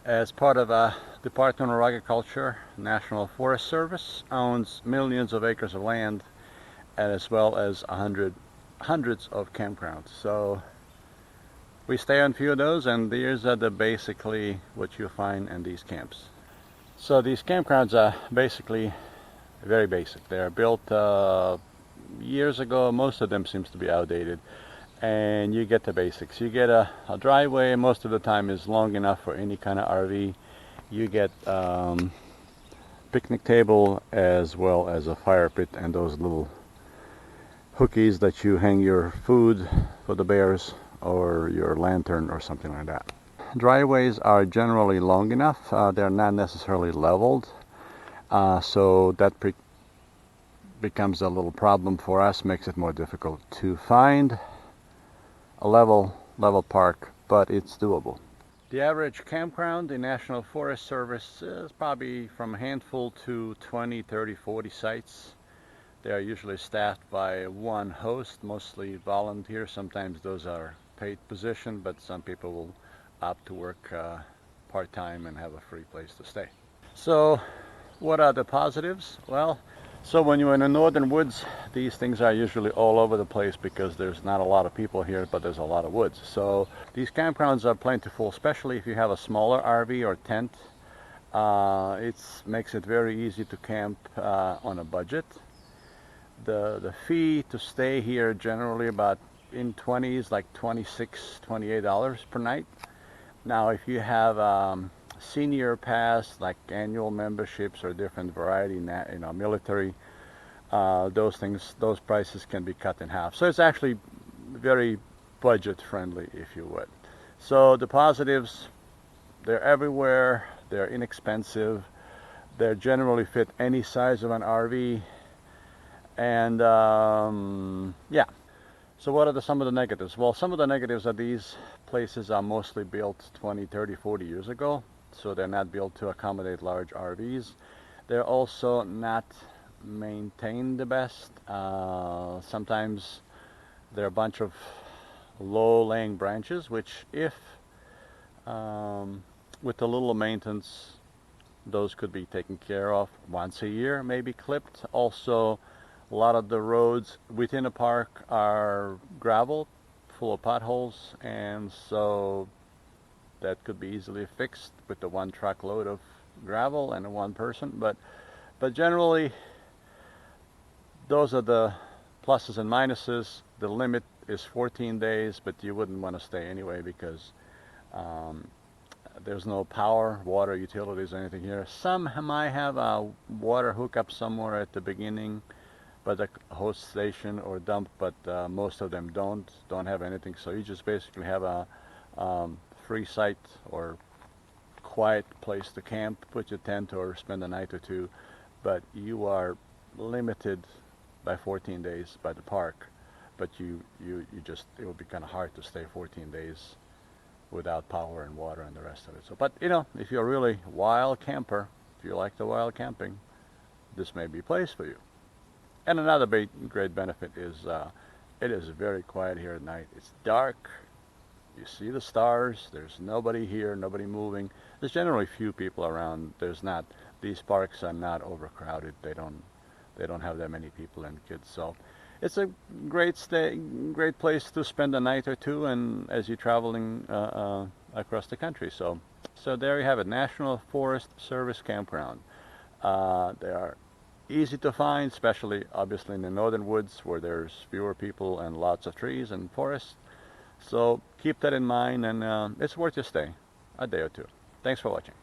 As part of Department of Agriculture, National Forest Service owns millions of acres of land, and as well as hundreds of campgrounds. So we stay on a few of those, and these are basically what you find in these camps. So these campgrounds are basically very basic. They're built years ago. Most of them seems to be outdated. And you get the basics. You get a driveway, most of the time is long enough for any kind of RV. You get picnic table as well as a fire pit and those little hookies that you hang your food for the bears or your lantern or something like that. Driveways are generally long enough. They're not necessarily leveled, so that becomes a little problem for us, makes it more difficult to find a level park, but it's doable. The average campground in National Forest Service is probably from a handful to 20, 30, 40 sites. They are usually staffed by one host, mostly volunteers. Sometimes those are paid position, but some people will opt to work part-time and have a free place to stay. So what are the positives? Well, so when you're in the northern woods, these things are usually all over the place because there's not a lot of people here, but there's a lot of woods. So these campgrounds are plentiful, especially if you have a smaller RV or tent. It makes it very easy to camp on a budget. The fee to stay here generally about in 20s, like $26, $28 per night. Now if you have senior pass, like annual memberships or different variety, military, those prices can be cut in half. So it's actually very budget friendly, if you would. So the positives, they're everywhere, they're inexpensive, they generally fit any size of an RV, and yeah. So what are some of the negatives? Well, some of the negatives are these places are mostly built 20, 30, 40 years ago. So they're not built to accommodate large RVs. They're also not maintained the best. Sometimes there are a bunch of low-laying branches, which if with a little maintenance, those could be taken care of once a year, maybe clipped. Also, a lot of the roads within a park are gravel, full of potholes, and so that could be easily fixed with the one truckload of gravel and one person. But generally, those are the pluses and minuses. The limit is 14 days, but you wouldn't want to stay anyway because there's no power, water, utilities, or anything here. Some might have a water hookup somewhere at the beginning, but a host station or dump, but most of them don't have anything. So you just basically have a free site or quiet place to camp, put your tent or spend a night or two, but you are limited by 14 days by the park. But you just, it would be kind of hard to stay 14 days without power and water and the rest of it. So, but if you're a really wild camper, if you like the wild camping, this may be a place for you. And another great benefit is it is very quiet here at night. It's dark. You see the stars. There's nobody here, nobody moving. There's generally few people around. These parks are not overcrowded. They don't have that many people and kids. So it's a great place to spend a night or two, and as you're traveling across the country. So there you have it, National Forest Service Campground. They are easy to find, especially obviously in the northern woods where there's fewer people and lots of trees and forests. So keep that in mind, and it's worth your stay, a day or two. Thanks for watching.